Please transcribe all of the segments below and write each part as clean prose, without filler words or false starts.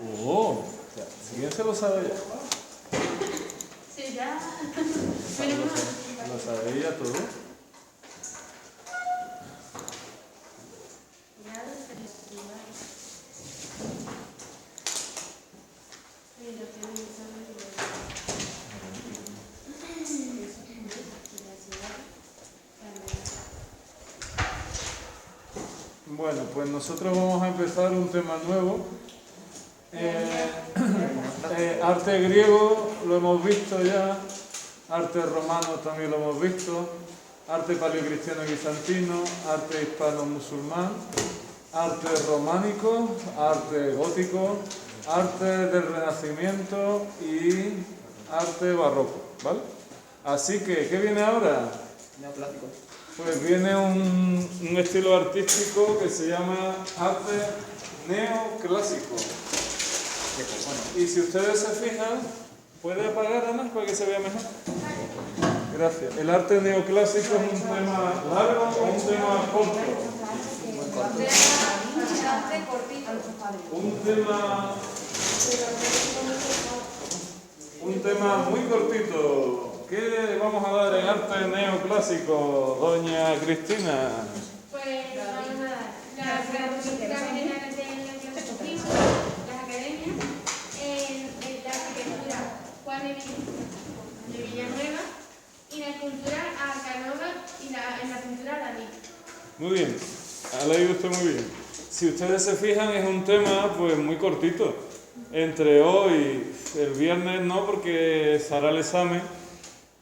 Oh, ¿quién se lo sabe ya? Sí, ya. ¿Lo sabía todo? Bueno, pues nosotros vamos a empezar un tema nuevo. Arte griego lo hemos visto ya, arte romano también lo hemos visto, arte paleocristiano y bizantino, arte hispano-musulmán, arte románico, arte gótico, arte del Renacimiento y arte barroco, ¿vale? Así que, ¿qué viene ahora? Neoclásico. Pues viene un estilo artístico que se llama arte neoclásico. Y si ustedes se fijan, ¿puede apagar, Ana, para que se vea mejor? Gracias. ¿El arte neoclásico es un tema largo o un tema corto? Un tema muy cortito. ¿Qué vamos a dar en arte neoclásico, doña Cristina? Pues vamos a dar las características generales del neoclasicismo, las academias, la arquitectura Juan de Villanueva y la escultura a Canova y la pintura a Dalí. Muy bien, ha leído usted muy bien. Si ustedes se fijan, es un tema pues muy cortito. Entre hoy, el viernes no, porque se hará el examen.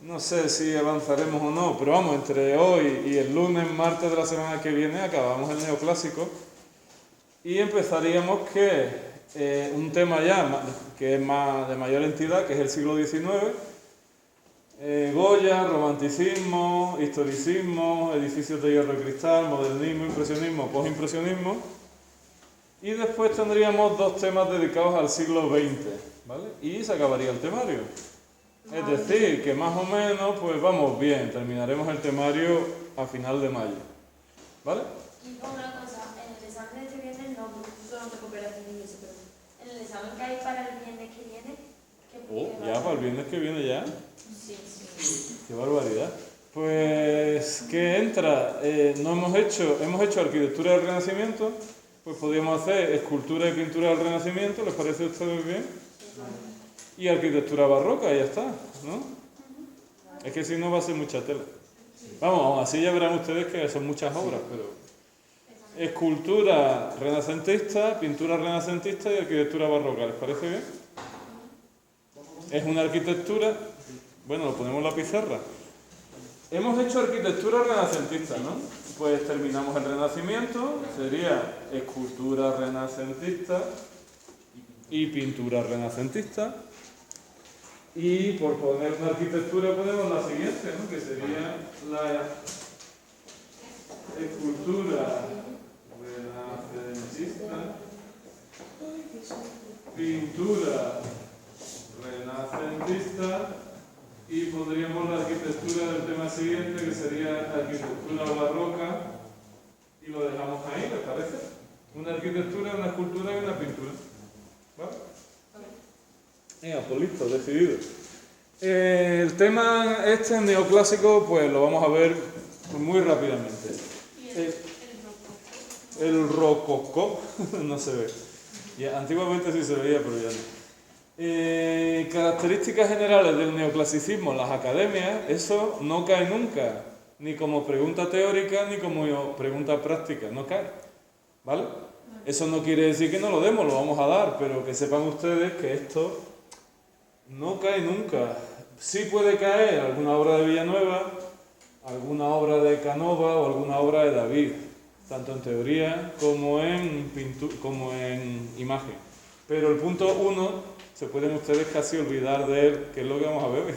No sé si avanzaremos o no, pero vamos, entre hoy y el lunes, martes de la semana que viene, acabamos el neoclásico y empezaríamos un tema ya que es más de mayor entidad, que es el siglo XIX, Goya, romanticismo, historicismo, edificios de hierro y cristal, modernismo, impresionismo, postimpresionismo, y después tendríamos dos temas dedicados al siglo XX, ¿vale? Y se acabaría el temario. Es decir, que más o menos, pues vamos bien, terminaremos el temario a final de mayo. ¿Vale? Y una cosa, en el examen de este viernes no, porque solo te cooperación y eso, pero en el examen que hay para el viernes que viene, Ya, para el viernes que viene ya. Sí, sí. Qué barbaridad. Pues, ¿qué entra? Hemos hecho arquitectura del Renacimiento, pues podríamos hacer escultura y pintura del Renacimiento, ¿les parece a ustedes bien? Y arquitectura barroca, y ya está, ¿no? Es que si no va a ser mucha tela. Vamos, así ya verán ustedes que son muchas obras, pero... Escultura renacentista, pintura renacentista y arquitectura barroca, ¿les parece bien? Es una arquitectura... Bueno, lo ponemos en la pizarra. Hemos hecho arquitectura renacentista, ¿no? Pues terminamos el Renacimiento, sería escultura renacentista y pintura renacentista. Y por poner una arquitectura ponemos la siguiente, ¿no? Que sería la escultura renacentista, pintura renacentista y pondríamos la arquitectura del tema siguiente, que sería arquitectura barroca, y lo dejamos ahí, ¿les parece? Una arquitectura, una escultura y una pintura. ¿Vale? Venga, pues listo, decidido. El tema neoclásico, pues lo vamos a ver muy rápidamente. El rococó no se ve. Ya, antiguamente sí se veía, pero ya no. Características generales del neoclasicismo, las academias, eso no cae nunca, ni como pregunta teórica ni como pregunta práctica, no cae. ¿Vale? Eso no quiere decir que no lo demos, lo vamos a dar, pero que sepan ustedes que esto no cae nunca. Sí puede caer alguna obra de Villanueva, alguna obra de Canova o alguna obra de David, tanto en teoría como en imagen. Pero el punto 1 se pueden ustedes casi olvidar de él, que es lo que vamos a ver hoy.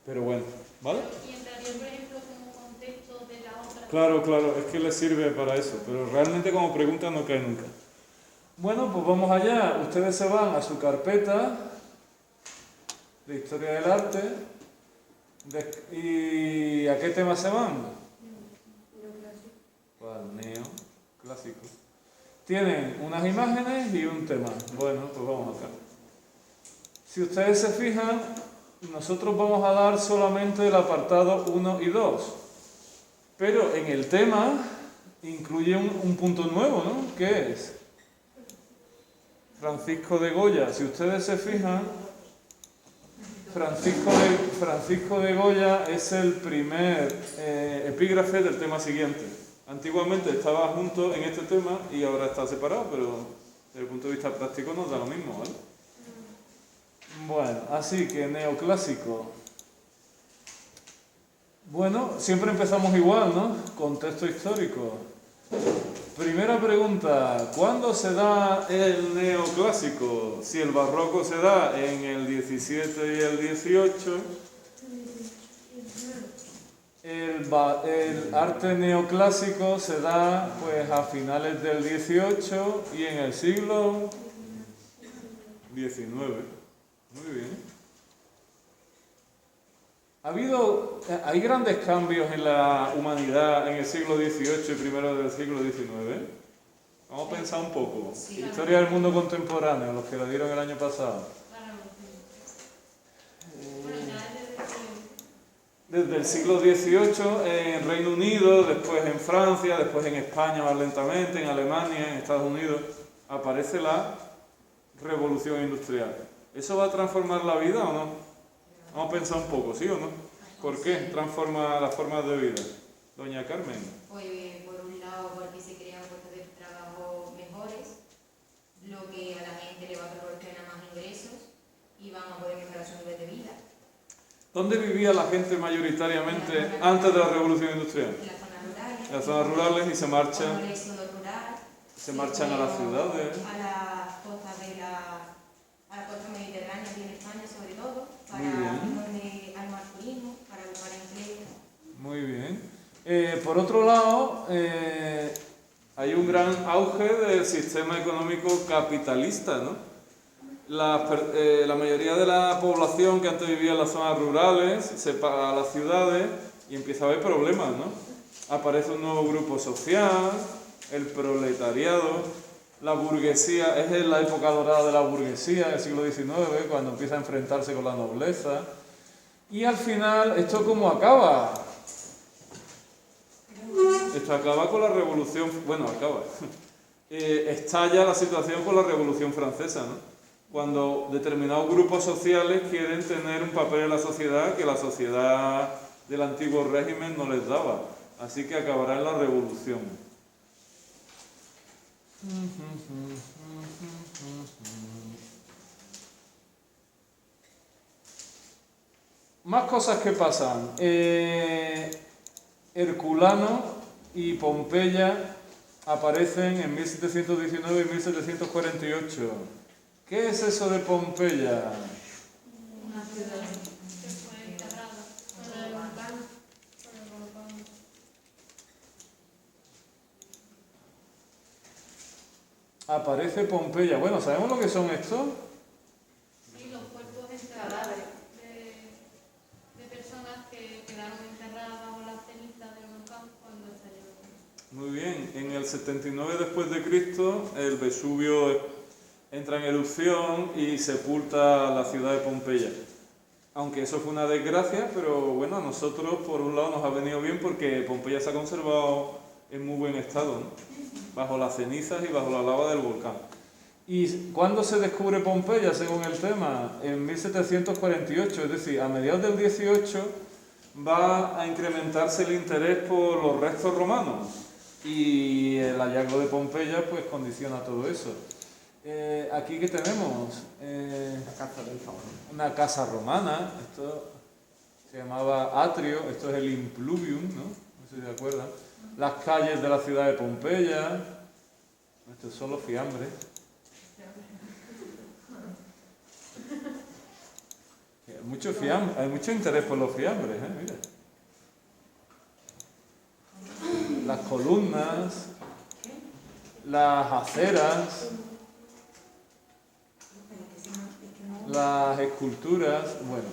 Pero bueno, ¿vale? Y entraría, por ejemplo, como contexto de la otra. Claro, es que les sirve para eso, pero realmente como pregunta no cae nunca. Bueno, pues vamos allá. Ustedes se van a su carpeta de Historia del Arte. ¿Y a qué tema se van? Pues al neoclásico. Tienen unas imágenes y un tema. Bueno, pues vamos acá. Si ustedes se fijan, nosotros vamos a dar solamente el apartado 1 y 2. Pero en el tema incluye un punto nuevo, ¿no? ¿Qué es? Francisco de Goya. Si ustedes se fijan, Francisco de Goya es el primer epígrafe del tema siguiente. Antiguamente estaba junto en este tema y ahora está separado, pero desde el punto de vista práctico nos da lo mismo, ¿vale? Bueno, así que neoclásico. Bueno, siempre empezamos igual, ¿no? Contexto histórico. Primera pregunta, ¿cuándo se da el neoclásico? Si el barroco se da en el 17 y el 18, el arte neoclásico se da pues a finales del 18 y en el siglo XIX. Muy bien. ¿Hay grandes cambios en la humanidad en el siglo XVIII y primero del siglo XIX? Vamos a pensar un poco. Sí. Historia del mundo contemporáneo, los que lo dieron el año pasado. Desde el siglo XVIII en Reino Unido, después en Francia, después en España más lentamente, en Alemania, en Estados Unidos, aparece la revolución industrial. ¿Eso va a transformar la vida o no? Vamos a pensar un poco, ¿sí o no? ¿Por qué transforma las formas de vida? Doña Carmen. Pues por un lado porque se crean puestos de trabajo mejores, lo que a la gente le va a proporcionar más ingresos y van a poder mejorar su nivel de vida. ¿Dónde vivía la gente mayoritariamente antes de la revolución industrial? En las zonas rurales. En las zonas rurales y se marchan. Con el éxodo rural. Se marchan a las ciudades. A las costas a la costa mediterránea aquí en España sobre todo, para Muy bien. donde hay más turismo, para buscar empleo. Muy bien. Por otro lado, hay un gran auge del sistema económico capitalista, ¿no? La mayoría de la población que antes vivía en las zonas rurales se va a las ciudades y empieza a haber problemas, ¿no? Aparece un nuevo grupo social, el proletariado, la burguesía, es en la época dorada de la burguesía, del siglo XIX, cuando empieza a enfrentarse con la nobleza. Y al final, ¿esto cómo acaba? Esto acaba con la revolución, bueno, acaba. Estalla la situación con la revolución francesa, ¿no? Cuando determinados grupos sociales quieren tener un papel en la sociedad que la sociedad del antiguo régimen no les daba. Así que acabará en la revolución. Más cosas que pasan. Herculano y Pompeya aparecen en 1719 y 1748. ¿Qué es eso de Pompeya? Una ciudad que fue enterrada con el volcán. Aparece Pompeya. Bueno, ¿sabemos lo que son estos? Sí, los cuerpos enterrados de personas que quedaron enterradas bajo las cenizas del volcán cuando estalló. Muy bien. En el 79 después de Cristo, el Vesubio entra en erupción y sepulta la ciudad de Pompeya. Aunque eso fue una desgracia, pero bueno, a nosotros por un lado nos ha venido bien porque Pompeya se ha conservado en muy buen estado, ¿no? Bajo las cenizas y bajo la lava del volcán. ¿Y cuándo se descubre Pompeya, según el tema? En 1748, es decir, a mediados del 18 va a incrementarse el interés por los restos romanos y el hallazgo de Pompeya pues condiciona todo eso. Aquí que tenemos una casa romana, esto se llamaba atrio, esto es el impluvium, ¿no? No sé si se acuerdan. Las calles de la ciudad de Pompeya, estos son los fiambres. Hay mucho interés por los fiambres, mira. Las columnas, las aceras, las esculturas, bueno.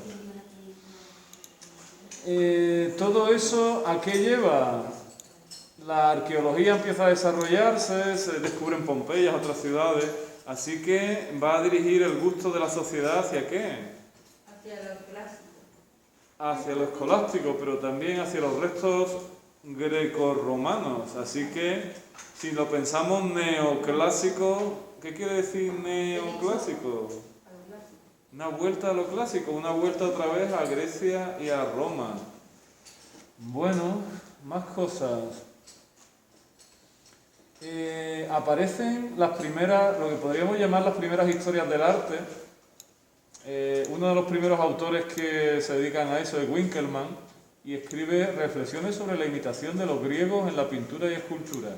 Todo eso, ¿a qué lleva? La arqueología empieza a desarrollarse, se descubren Pompeya, otras ciudades, así que va a dirigir el gusto de la sociedad ¿hacia qué? Hacia los clásicos. Hacia lo escolástico, pero también hacia los restos grecorromanos. Así que, si lo pensamos neoclásico, ¿qué quiere decir neoclásico? Una vuelta a lo clásico, una vuelta otra vez a Grecia y a Roma. Bueno, más cosas. Aparecen las primeras, lo que podríamos llamar las primeras historias del arte. Uno de los primeros autores que se dedican a eso es Winkelmann y escribe reflexiones sobre la imitación de los griegos en la pintura y escultura.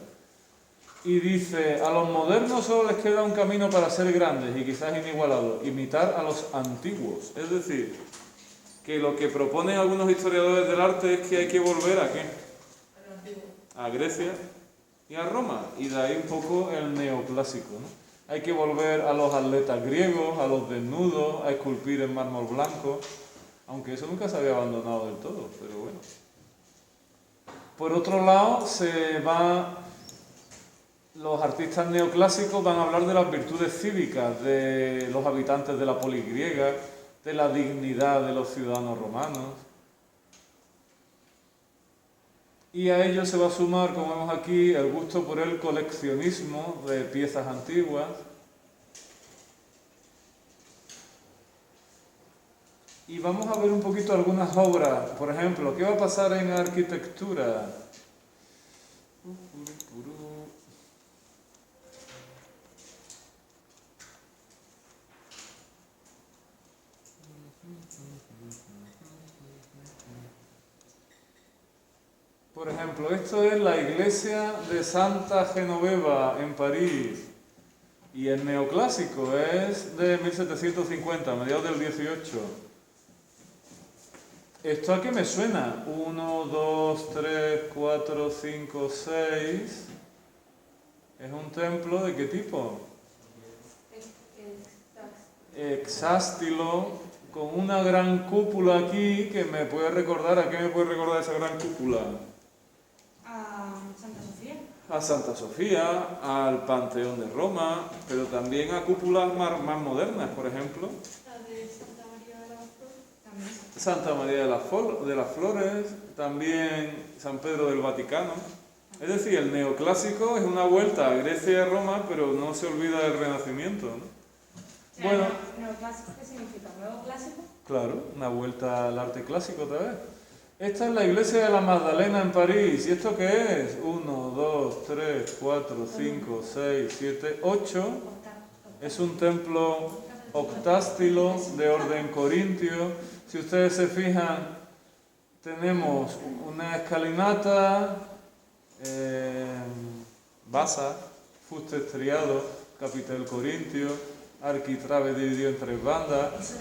Y dice, a los modernos solo les queda un camino para ser grandes y quizás inigualados, imitar a los antiguos. Es decir, que lo que proponen algunos historiadores del arte es que hay que volver ¿a qué? A Grecia y a Roma, y de ahí un poco el neoclásico, ¿no? Hay que volver a los atletas griegos, a los desnudos, a esculpir en mármol blanco, aunque eso nunca se había abandonado del todo, pero bueno. Por otro lado, los artistas neoclásicos van a hablar de las virtudes cívicas de los habitantes de la polis griega, de la dignidad de los ciudadanos romanos. Y a ello se va a sumar, como vemos aquí, el gusto por el coleccionismo de piezas antiguas. Y vamos a ver un poquito algunas obras. Por ejemplo, ¿qué va a pasar en arquitectura? Por ejemplo, esto es la iglesia de Santa Genoveva en París y es neoclásico, es de 1750, mediados del 18. ¿Esto a qué me suena? 1, 2, 3, 4, 5, 6. ¿Es un templo de qué tipo? Hexástilo, con una gran cúpula aquí que me puede recordar, ¿a qué me puede recordar esa gran cúpula? Santa Sofía. A Santa Sofía, al Panteón de Roma, pero también a cúpulas más modernas, por ejemplo. La de Santa María de las Flores. También. Santa María de las Flores, también San Pedro del Vaticano. Es decir, el neoclásico es una vuelta a Grecia y a Roma, pero no se olvida del Renacimiento, ¿no? Bueno, ¿Neoclásico qué significa? ¿Nuevo clásico? claro, una vuelta al arte clásico otra vez. Esta es la iglesia de la Magdalena en París. ¿Y esto qué es? 1, 2, 3, 4, 5, 6, 7, 8. Es un templo octástilo de orden corintio. Si ustedes se fijan, tenemos una escalinata, basa, fuste estriado, capitel corintio, arquitrabe dividido en 3 bandas,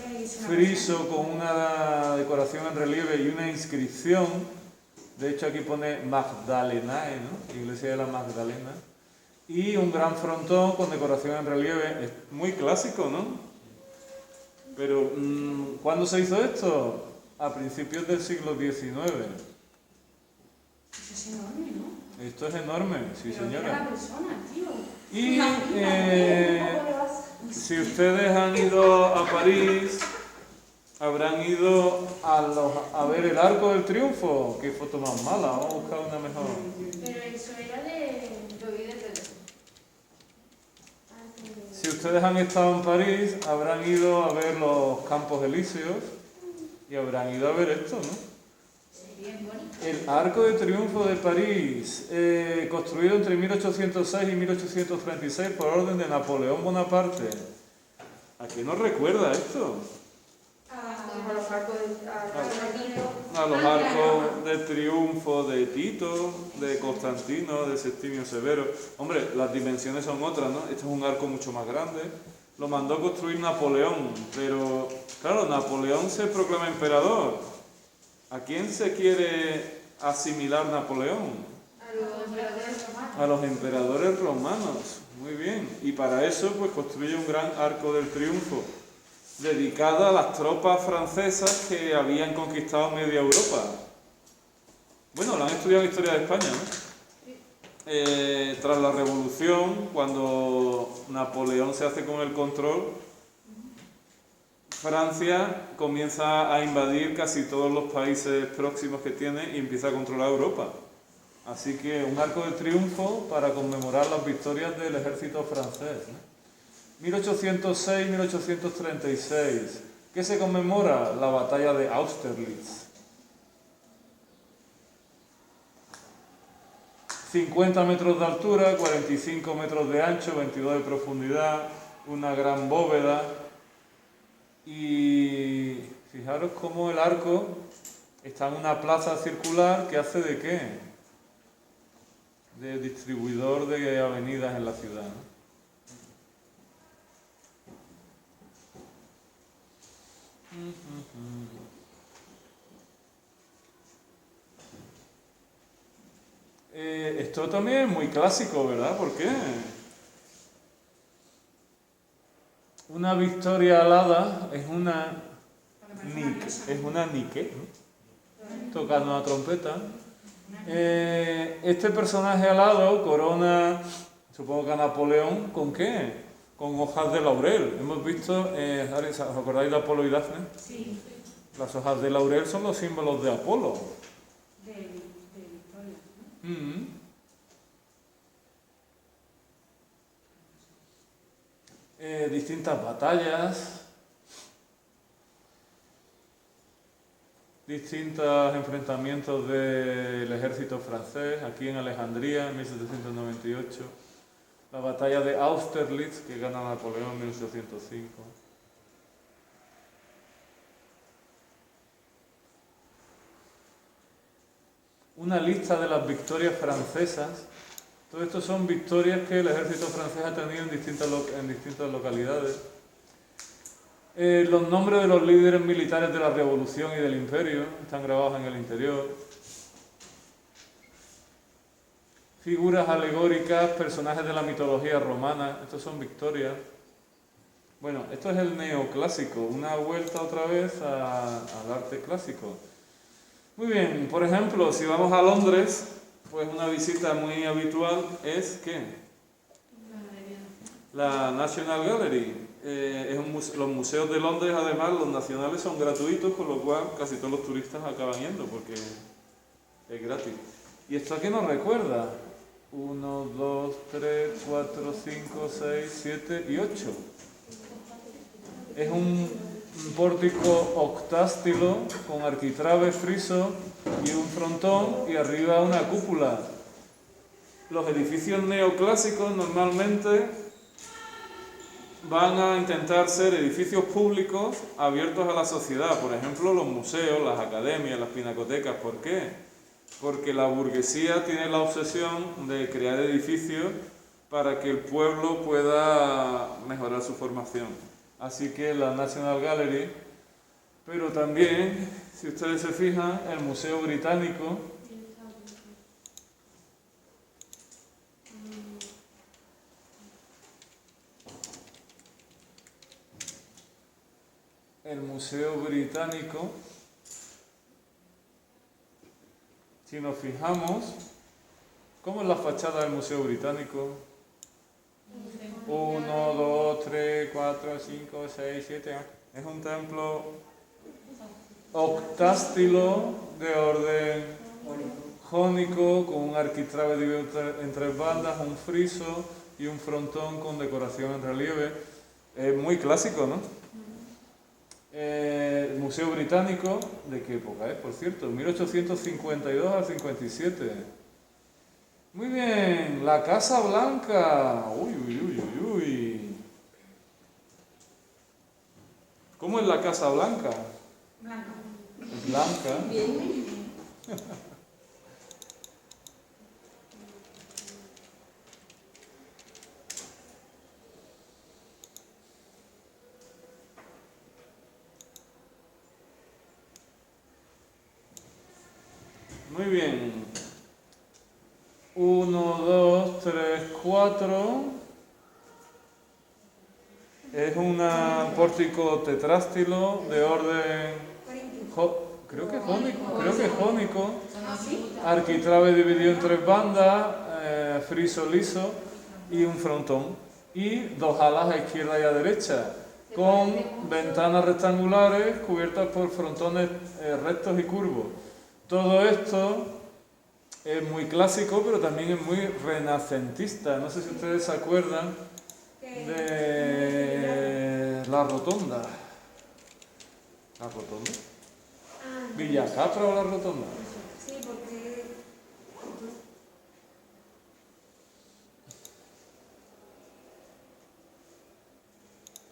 friso con una decoración en relieve y una inscripción. De hecho aquí pone Magdalenae, ¿no? Iglesia de la Magdalena. Y un gran frontón con decoración en relieve. Es muy clásico, ¿no? Pero, ¿cuándo se hizo esto? A principios del siglo XIX. Eso es enorme, ¿no? Esto es enorme, sí Pero señora. mira la persona, tío. Y ¿Cómo le vas? si ustedes han ido a París, habrán ido a ver el Arco del Triunfo. Qué foto más mala, vamos a buscar una mejor. Pero eso era de... Yo vi de Pedro. Si ustedes han estado en París, habrán ido a ver los Campos Elíseos y habrán ido a ver esto, ¿no? Bien bonito. El Arco de Triunfo de París, construido entre 1806 y 1836 por orden de Napoleón Bonaparte. ¿A qué nos recuerda esto? A los arcos A los arcos de triunfo de Tito, de Constantino, de Septimio Severo. Hombre, las dimensiones son otras, ¿no? Este es un arco mucho más grande. Lo mandó construir Napoleón, pero claro, Napoleón se proclama emperador. ¿A quién se quiere asimilar Napoleón? A los emperadores romanos. Muy bien. Y para eso pues construye un gran arco del triunfo, dedicado a las tropas francesas que habían conquistado media Europa. Bueno, lo han estudiado en Historia de España, ¿no? tras la Revolución, cuando Napoleón se hace con el control, Francia comienza a invadir casi todos los países próximos que tiene y empieza a controlar Europa. Así que un arco de triunfo para conmemorar las victorias del ejército francés, ¿no? 1806-1836. ¿Qué se conmemora? La batalla de Austerlitz. 50 metros de altura, 45 metros de ancho, 22 de profundidad, una gran bóveda. Y fijaros cómo el arco está en una plaza circular que hace ¿de qué? De distribuidor de avenidas en la ciudad, ¿no? Esto también es muy clásico, ¿verdad? ¿Por qué? Una victoria alada es una Nike, ¿no? Tocando una trompeta. Este personaje alado corona, supongo que a Napoleón, ¿con qué? Con hojas de laurel. Hemos visto, ¿os acordáis de Apolo y Dafne? Sí. Las hojas de laurel son los símbolos de Apolo. De Victoria, ¿no? Distintas batallas, distintos enfrentamientos del ejército francés, aquí en Alejandría en 1798, la batalla de Austerlitz que gana Napoleón en 1805. Una lista de las victorias francesas. Todo esto son victorias que el ejército francés ha tenido en distintas localidades. Los nombres de los líderes militares de la Revolución y del Imperio están grabados en el interior. Figuras alegóricas, personajes de la mitología romana, estos son victorias. Bueno, esto es el neoclásico, una vuelta otra vez al arte clásico. Muy bien, por ejemplo, si vamos a Londres, pues una visita muy habitual es ¿qué? La National Gallery. Los museos de Londres, además, los nacionales son gratuitos, con lo cual casi todos los turistas acaban yendo porque es gratis. ¿Y esto a qué nos recuerda? 1, 2, 3, 4, 5, 6, 7 y 8. Es un pórtico octástilo con arquitrabe friso y un frontón y arriba una cúpula. Los edificios neoclásicos normalmente van a intentar ser edificios públicos abiertos a la sociedad, por ejemplo los museos, las academias, las pinacotecas. ¿Por qué? Porque la burguesía tiene la obsesión de crear edificios para que el pueblo pueda mejorar su formación. Así que la National Gallery, pero también, si ustedes se fijan, el Museo Británico, si nos fijamos, ¿cómo es la fachada del Museo Británico? 1, 2, 3, 4, 5, 6, 7, 8. Es un templo octástilo de orden jónico con un arquitrabe dividido en 3 bandas, un friso y un frontón con decoración en relieve. Es muy clásico, ¿no? El Museo Británico, ¿de qué época es? Por cierto, 1852 al 57. Muy bien, la Casa Blanca. Uy, uy, uy, uy, uy. ¿Cómo es la Casa Blanca? Blanca. Blanca. Bien. Muy bien. 1, 2, 3, 4. Es un pórtico tetrástilo de orden creo que jónico, ¿Son así? arquitrabe dividido en 3 bandas, friso liso y un frontón. Y dos alas a izquierda y a derecha, con ventanas rectangulares cubiertas por frontones rectos y curvos. Todo esto es muy clásico, pero también es muy renacentista. No sé si ustedes se acuerdan de la Rotonda. ¿La Rotonda? ¿Villacapra o la Rotonda? Sí, porque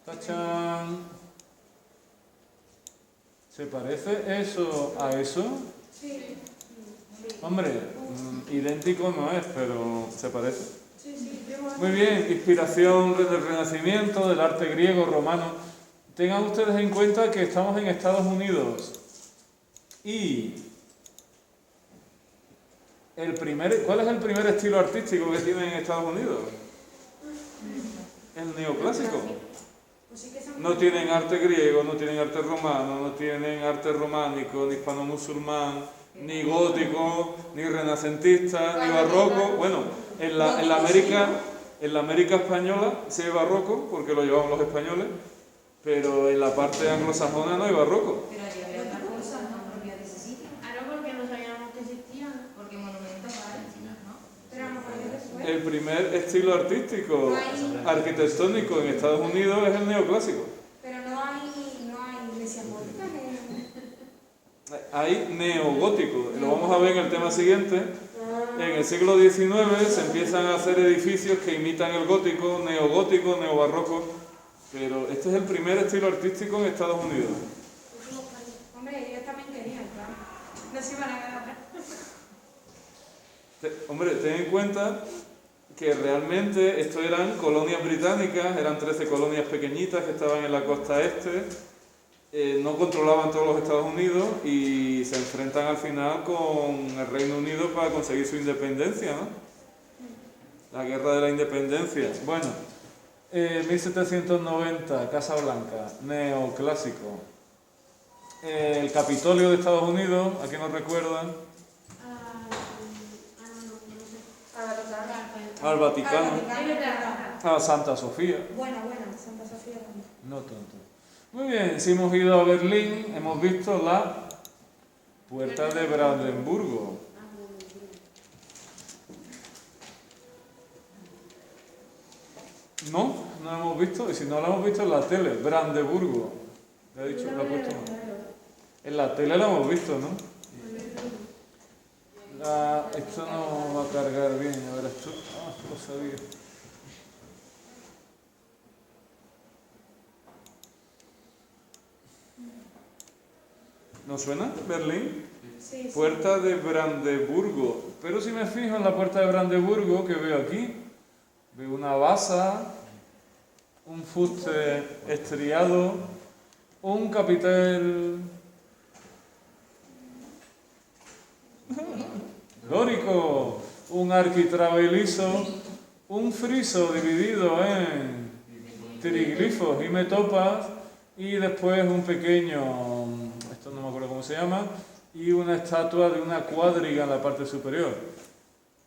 ¡Tachán! ¿Se parece eso a eso? sí, Hombre, idéntico no es, pero se parece. sí, Muy bien, inspiración del Renacimiento, del arte griego, romano. Tengan ustedes en cuenta que estamos en Estados Unidos y ¿cuál es el primer estilo artístico que tienen en Estados Unidos? El neoclásico. pues sí que son No tienen arte griego, no tienen arte romano, no tienen arte románico, ni hispano-musulmán, ni gótico, ni renacentista, ni barroco. Bueno, en la América española sí hay barroco, porque lo llevaban los españoles, pero en la parte anglosajona no hay barroco. Pero allí había otra cosa, ¿no? Propia de ese sitio. Ah, no, porque no sabíamos que existían. Porque monumentos hay, ¿no? pero a lo mejor es después. El primer estilo artístico arquitectónico en Estados Unidos es el neoclásico. Pero no hay iglesias góticas Hay neogótico, lo vamos a ver en el tema siguiente. En el siglo XIX se empiezan a hacer edificios que imitan el gótico, neogótico, neobarroco, pero este es el primer estilo artístico en Estados Unidos. Hombre, ellos también querían, claro. No se iban a quedar atrás. Hombre, ten en cuenta que realmente esto eran colonias británicas, eran 13 colonias pequeñitas que estaban en la costa este, no controlaban todos los Estados Unidos y se enfrentan al final con el Reino Unido para conseguir su independencia, ¿no? La guerra de la independencia. Bueno, 1790, Casa Blanca, neoclásico. El Capitolio de Estados Unidos, ¿a qué nos recuerdan? Al Vaticano, a Santa Sofía. Buena, Santa Sofía también. No tonto. Muy bien, si hemos ido a Berlín, hemos visto la Puerta de Brandenburgo. No, no la hemos visto, y si no la hemos visto en la tele, Brandeburgo. ¿Le he dicho? ¿La he puesto mal? En la tele la hemos visto, ¿no? Esto no va a cargar bien, a ver esto. Lo sabía. ¿No suena? Berlín. Sí, Puerta de Brandeburgo. Pero si me fijo en la puerta de Brandeburgo, que veo aquí, veo una basa, un fuste estriado, un capitel dórico, un arquitrabe liso, un friso dividido en triglifos y metopas, y después un pequeño, esto no me acuerdo cómo se llama, y una estatua de una cuadriga en la parte superior.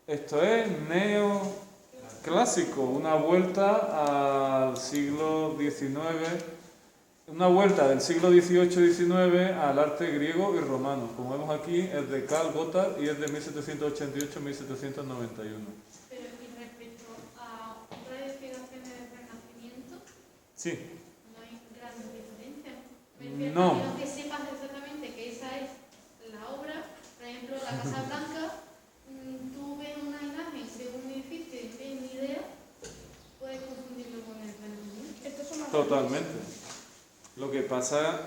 Esto es neoclásico, una vuelta al siglo XIX, una vuelta del siglo XVIII-XIX al arte griego y romano. Como vemos aquí, es de Karl Gotthard y es de 1788-1791. Pero y respecto a otras investigaciones del Renacimiento, Sí. no hay grandes diferencias. No. Quiero que sepas exactamente que esa es la obra. Por ejemplo, la Casa Blanca, tú ves una imagen de un edificio y no tienes ni idea, puedes confundirlo con el Renacimiento. Estos son más Totalmente. Lo que pasa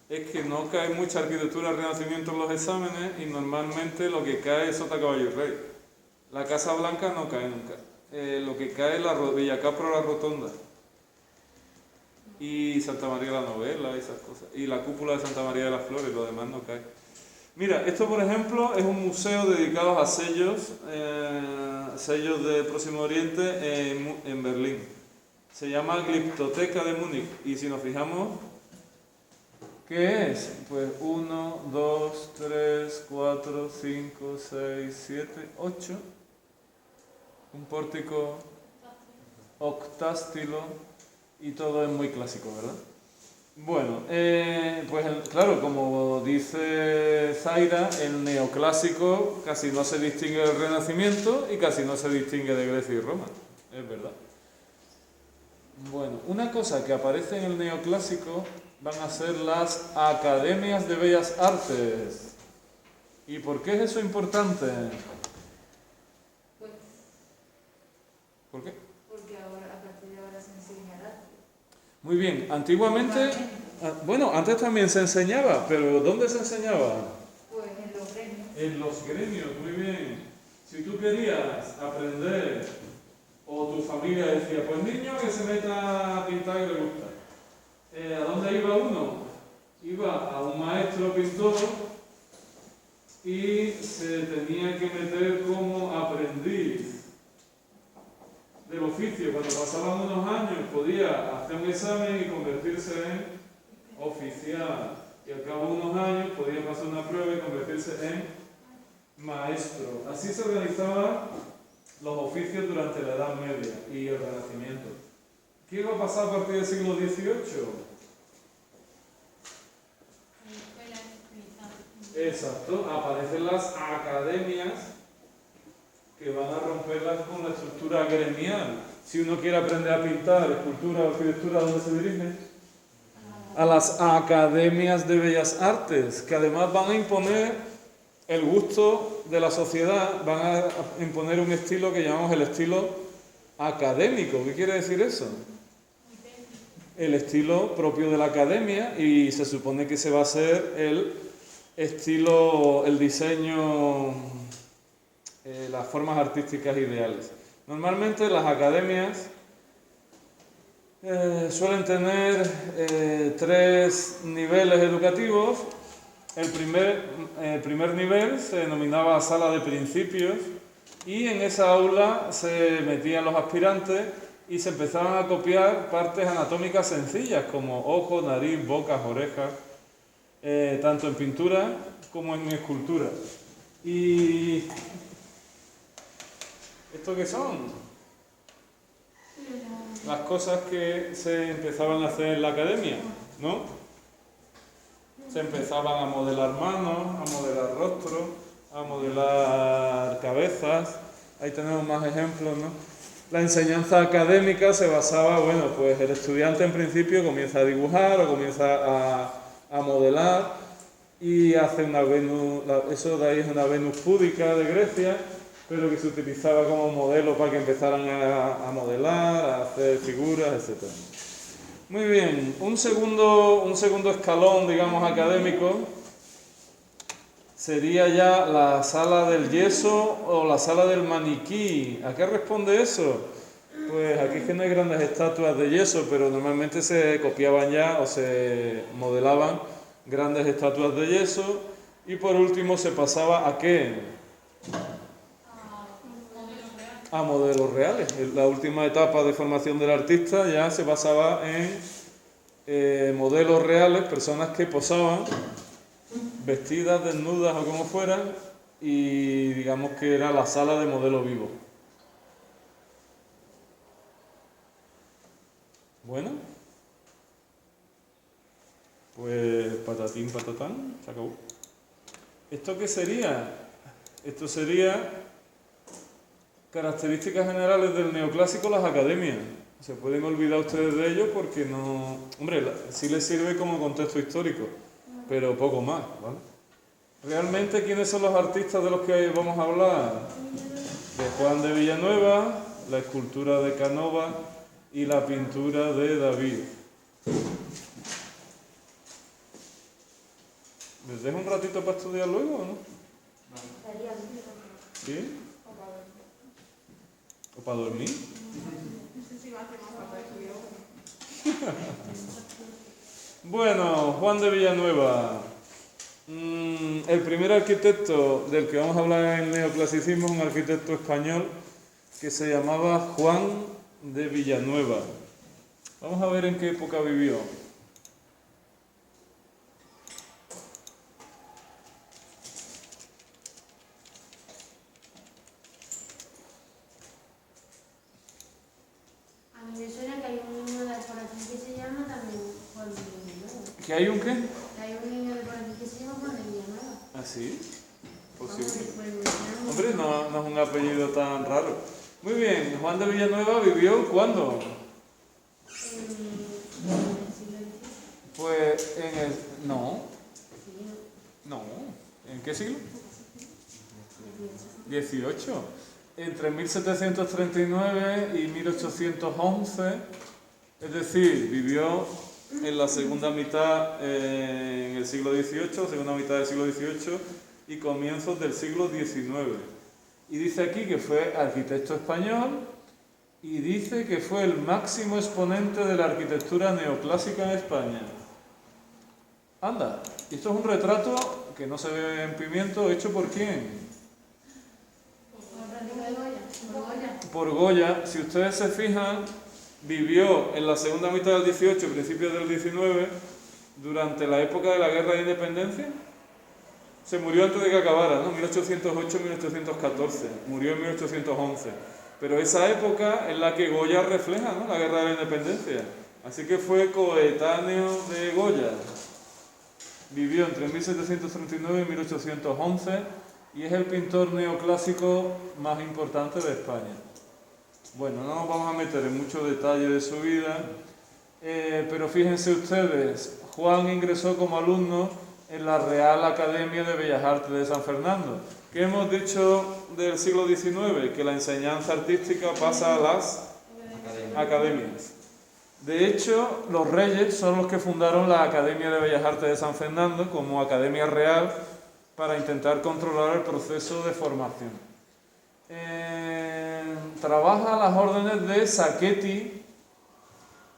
es que no cae mucha arquitectura del Renacimiento en los exámenes y normalmente lo que cae es Sota, Caballo y Rey. La Casa Blanca no cae nunca. Lo que cae es la Villacapra o la Rotonda. Y Santa María de la Novela y esas cosas. Y la cúpula de Santa María de las Flores, lo demás no cae. Mira, esto por ejemplo es un museo dedicado a sellos, sellos del Próximo Oriente en Berlín. Se llama Glyptoteca de Múnich. Y si nos fijamos, ¿qué es? Pues 1, 2, 3, 4, 5, 6, 7, 8. Un pórtico octástilo y todo es muy clásico, ¿verdad? Bueno, pues claro, como dice Zaira, el neoclásico casi no se distingue del Renacimiento y casi no se distingue de Grecia y Roma, es verdad. Bueno, una cosa que aparece en el neoclásico van a ser las academias de bellas artes. ¿Y por qué es eso importante? Pues, ¿Por qué? porque ahora, a partir de ahora se enseñará. Muy bien, antiguamente, bueno, antes también se enseñaba, pero ¿dónde se enseñaba? Pues en los gremios. En los gremios, muy bien. Si tú querías aprender, o tu familia decía, pues niño que se meta a pintar y le gusta. ¿A dónde iba uno? Iba a un maestro pintor y se tenía que meter como aprendiz del oficio. Cuando pasaban unos años podía hacer un examen y convertirse en oficial. Y al cabo de unos años podía pasar una prueba y convertirse en maestro. Así se organizaban los oficios durante la Edad Media y el Renacimiento. ¿Qué iba a pasar a partir del siglo XVIII? Exacto, aparecen las academias que van a romperlas con la estructura gremial. Si uno quiere aprender a pintar, escultura o arquitectura, ¿a dónde se dirige? A las academias de bellas artes, que además van a imponer el gusto de la sociedad, van a imponer un estilo que llamamos el estilo académico. ¿Qué quiere decir eso? El estilo propio de la academia, y se supone que se va a hacer el estilo, el diseño, las formas artísticas ideales. Normalmente las academias suelen tener 3 niveles educativos. El primer nivel se denominaba sala de principios y en esa aula se metían los aspirantes y se empezaban a copiar partes anatómicas sencillas como ojos, nariz, bocas, orejas, tanto en pintura como en escultura. ¿Y esto qué son? Las cosas que se empezaban a hacer en la academia, ¿no? Se empezaban a modelar manos, a modelar rostros, a modelar cabezas. Ahí tenemos más ejemplos, ¿no? La enseñanza académica se basaba, bueno, pues el estudiante en principio comienza a dibujar o comienza a modelar y hace una Venus, eso de ahí es una Venus púdica de Grecia, pero que se utilizaba como modelo para que empezaran a modelar, a hacer figuras, etc. Muy bien, un segundo escalón, digamos, académico sería ya la sala del yeso o la sala del maniquí. ¿A qué responde eso? Pues aquí es que no hay grandes estatuas de yeso, pero normalmente se copiaban ya o se modelaban grandes estatuas de yeso. Y por último se pasaba ¿a qué? A modelos reales. La última etapa de formación del artista ya se basaba en modelos reales, personas que posaban vestidas, desnudas o como fueran, y digamos que era la sala de modelo vivo. Bueno, pues patatín, patatán, se acabó. ¿Esto qué sería? Esto sería características generales del neoclásico, las academias. Se pueden olvidar ustedes de ello porque no... Hombre, sí les sirve como contexto histórico, pero poco más, ¿vale? Realmente, ¿quiénes son los artistas de los que vamos a hablar? De Juan de Villanueva, la escultura de Canova y la pintura de David. ¿Les dejo un ratito para estudiar luego o no? ¿Sí? ¿O para dormir? No sé si va a hacer más falta estudiar. Bueno, Juan de Villanueva. El primer arquitecto del que vamos a hablar en el neoclasicismo es un arquitecto español que se llamaba Juan de Villanueva. Vamos a ver en qué época vivió. ¿Que hay un qué? Hay un niño de por aquí que se llama Juan de Villanueva. ¿Ah, sí? Vamos, Posible. por el Villanueva. Hombre, no es un apellido tan raro. Muy bien, Juan de Villanueva vivió ¿cuándo? En el siglo XIX. Pues en el... No, Sí, no. ¿En qué siglo? 18. 18. Entre 1739 y 1811, es decir, vivió en la segunda mitad, en el siglo XVIII, segunda mitad del siglo XVIII y comienzos del siglo XIX. Y dice aquí que fue arquitecto español y dice que fue el máximo exponente de la arquitectura neoclásica en España. Anda, y esto es un retrato que no se ve en pimiento, ¿hecho por quién? Por Goya. Si ustedes se fijan, vivió en la segunda mitad del 18 y principios del 19 durante la época de la Guerra de Independencia. Se murió antes de que acabara, ¿no? 1808-1814. Murió en 1811. Pero esa época es la que Goya refleja, ¿no? La Guerra de la Independencia. Así que fue coetáneo de Goya. Vivió entre 1739 y 1811 y es el pintor neoclásico más importante de España. Bueno, no nos vamos a meter en mucho detalle de su vida, pero fíjense ustedes, Juan ingresó como alumno en la Real Academia de Bellas Artes de San Fernando. ¿Qué hemos dicho del siglo XIX? Que la enseñanza artística pasa a las academias. De hecho, los reyes son los que fundaron la Academia de Bellas Artes de San Fernando como Academia Real para intentar controlar el proceso de formación. Trabaja a las órdenes de Sacchetti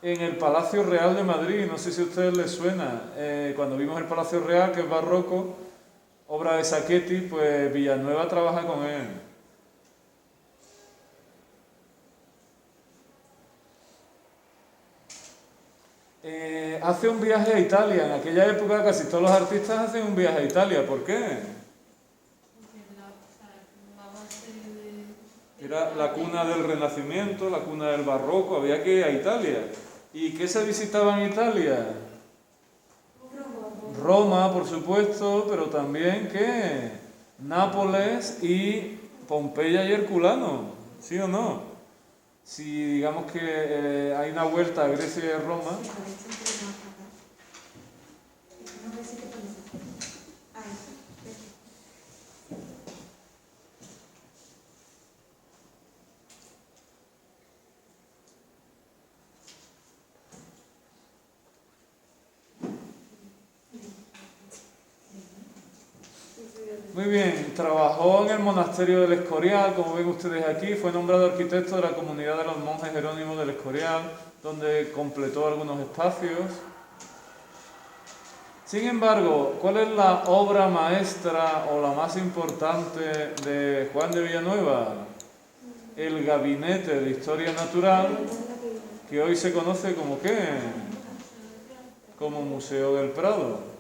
en el Palacio Real de Madrid. No sé si a ustedes les suena. Cuando vimos el Palacio Real, que es barroco, obra de Sacchetti, pues Villanueva trabaja con él. Hace un viaje a Italia. En aquella época casi todos los artistas hacen un viaje a Italia. ¿Por qué? Era la cuna del Renacimiento, la cuna del Barroco, había que ir a Italia. ¿Y qué se visitaba en Italia? Roma, por supuesto, pero también ¿qué? Nápoles y Pompeya y Herculano, ¿sí o no? Si digamos que hay una vuelta a Grecia y a Roma. Muy bien, trabajó en el monasterio del Escorial, como ven ustedes aquí, fue nombrado arquitecto de la comunidad de los monjes jerónimos del Escorial, donde completó algunos espacios. Sin embargo, ¿cuál es la obra maestra o la más importante de Juan de Villanueva? El Gabinete de Historia Natural, que hoy se conoce como ¿qué? Como Museo del Prado.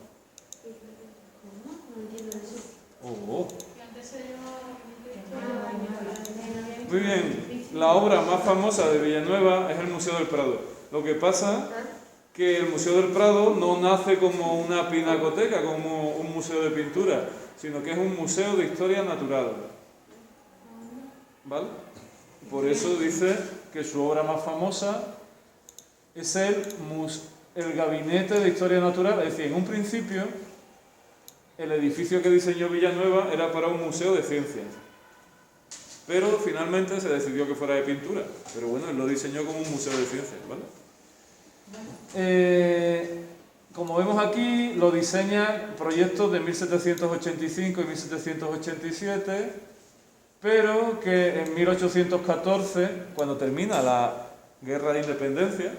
Oh. Muy bien, la obra más famosa de Villanueva es el Museo del Prado. Lo que pasa que el Museo del Prado no nace como una pinacoteca, como un museo de pintura, sino que es un museo de historia natural. ¿Vale? Por eso dice que su obra más famosa es el Gabinete de Historia Natural. Es decir, en un principio el edificio que diseñó Villanueva era para un museo de ciencias, pero finalmente se decidió que fuera de pintura. Pero bueno, él lo diseñó como un museo de ciencias, ¿vale? Como vemos aquí, lo diseña proyectos de 1785 y 1787, pero que en 1814, cuando termina la Guerra de Independencia,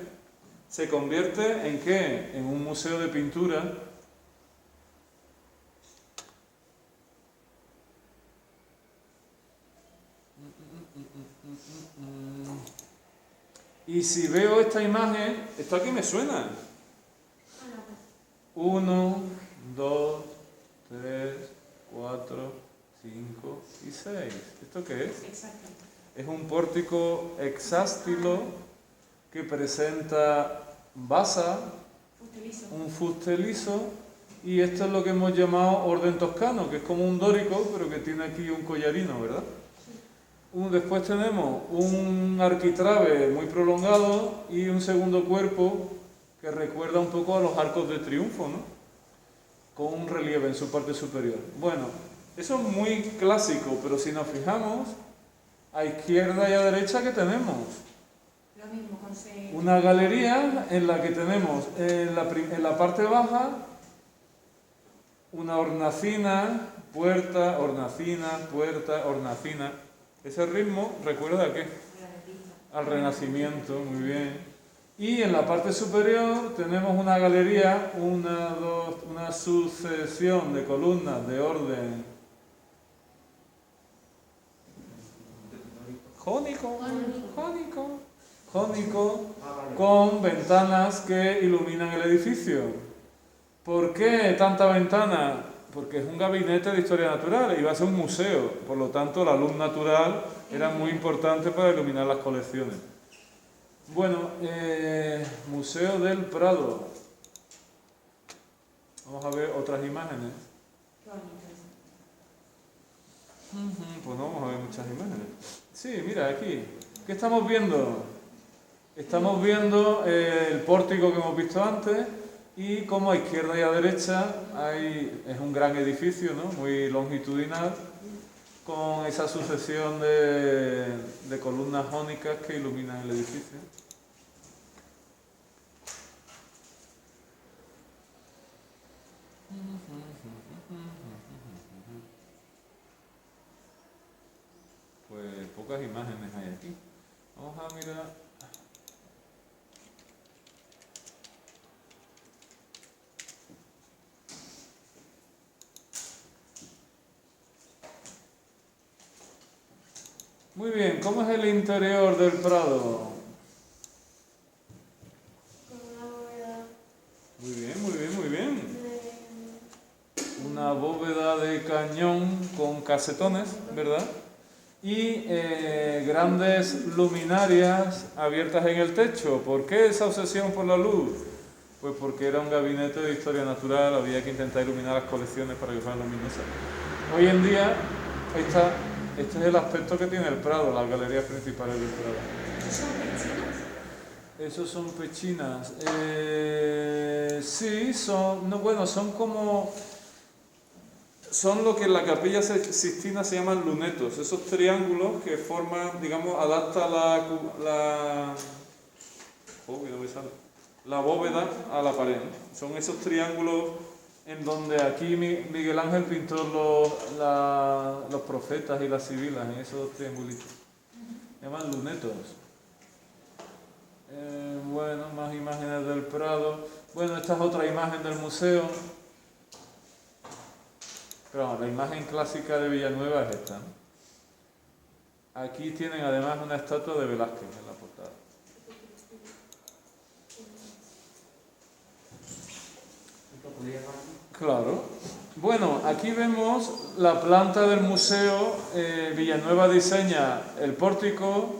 se convierte en ¿qué? En un museo de pintura. Y si veo esta imagen, esto aquí me suena. 1, 2, 3, 4, 5 y 6. ¿Esto qué es? Exacto. Es un pórtico hexástilo que presenta basa, un fuste liso, y esto es lo que hemos llamado orden toscano, que es como un dórico, pero que tiene aquí un collarino, ¿verdad? Después tenemos un arquitrabe muy prolongado y un segundo cuerpo que recuerda un poco a los arcos de triunfo, ¿no? Con un relieve en su parte superior. Bueno, eso es muy clásico, pero si nos fijamos, a izquierda y a derecha, ¿qué tenemos? Lo mismo, con C. Una galería en la que tenemos en la parte baja una hornacina, puerta, hornacina, puerta, hornacina. Ese ritmo recuerda a qué? Al Renacimiento, muy bien. Y en la parte superior tenemos una galería, una sucesión de columnas de orden jónico, con ventanas que iluminan el edificio. ¿Por qué tanta ventana? Porque es un gabinete de historia natural y va a ser un museo, por lo tanto la luz natural era muy importante para iluminar las colecciones. Bueno, Museo del Prado. Vamos a ver otras imágenes. Pues no vamos a ver muchas imágenes. Sí, mira aquí. ¿Qué estamos viendo? Estamos viendo el pórtico que hemos visto antes y como a izquierda y a derecha es un gran edificio, ¿no? Muy longitudinal, con esa sucesión de columnas jónicas que iluminan el edificio. Pues pocas imágenes hay aquí. Vamos a mirar. Muy bien, ¿cómo es el interior del Prado? Con una bóveda Muy bien, muy bien, muy bien. de... Una bóveda de cañón con casetones, ¿verdad? Y grandes luminarias abiertas en el techo. ¿Por qué esa obsesión por la luz? Pues porque era un gabinete de historia natural, había que intentar iluminar las colecciones para que fueran luminosas. Hoy en día, este es el aspecto que tiene el Prado, las galerías principales del Prado. ¿Esos son pechinas? Sí, son, no, bueno, son como... Son lo que en la Capilla Sixtina se llaman lunetos, esos triángulos que forman, digamos, adapta la bóveda a la pared. Son esos triángulos en donde aquí Miguel Ángel pintó los profetas y las sibilas, en esos triangulitos. Se llaman lunetos. Bueno, más imágenes del Prado. Bueno, esta es otra imagen del museo. Pero la imagen clásica de Villanueva es esta, ¿no? Aquí tienen además una estatua de Velázquez en la portada. Claro. Bueno, aquí vemos la planta del museo. Villanueva diseña el pórtico,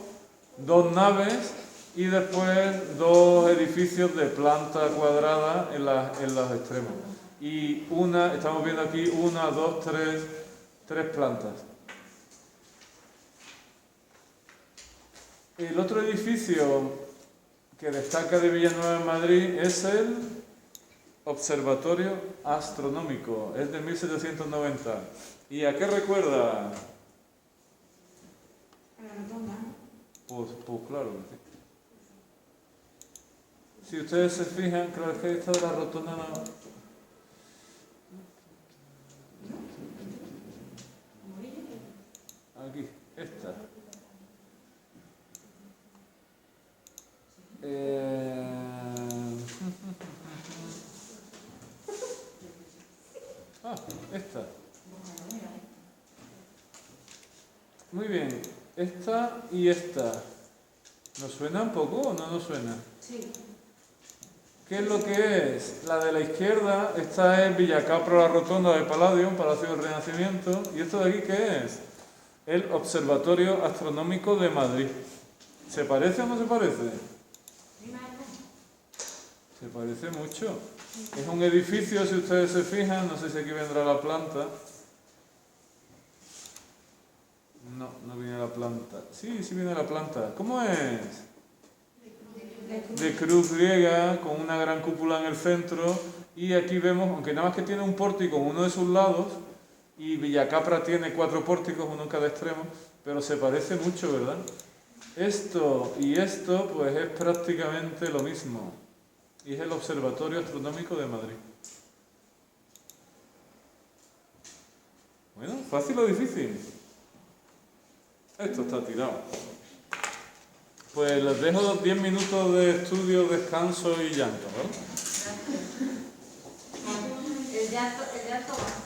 2 naves y después 2 edificios de planta cuadrada en los extremos. Y estamos viendo aquí 1, 2, 3 plantas. El otro edificio que destaca de Villanueva en Madrid es el Observatorio Astronómico, es de 1790. ¿Y a qué recuerda? A la rotonda. Pues claro. Si ustedes se fijan, claro, es que esta de la rotonda no... Aquí, esta. Esta. Muy bien, esta y esta. ¿Nos suena un poco o no nos suena? Sí. ¿Qué es lo que es? La de la izquierda, esta es Villacapro la Rotonda de Palladium, Palacio del Renacimiento. ¿Y esto de aquí qué es? El Observatorio Astronómico de Madrid. ¿Se parece o no se parece? Se parece mucho. Es un edificio, si ustedes se fijan, no sé si aquí vendrá la planta. No, no viene la planta. Sí, sí viene la planta. ¿Cómo es? De cruz griega, con una gran cúpula en el centro. Y aquí vemos, aunque nada más que tiene un pórtico en uno de sus lados, y Villacapra tiene 4 pórticos, uno en cada extremo, pero se parece mucho, ¿verdad? Esto y esto, pues es prácticamente lo mismo. Y es el Observatorio Astronómico de Madrid. Bueno, ¿fácil o difícil? Esto está tirado. Pues les dejo 10 minutos de estudio, descanso y llanto, ¿vale? El llanto va.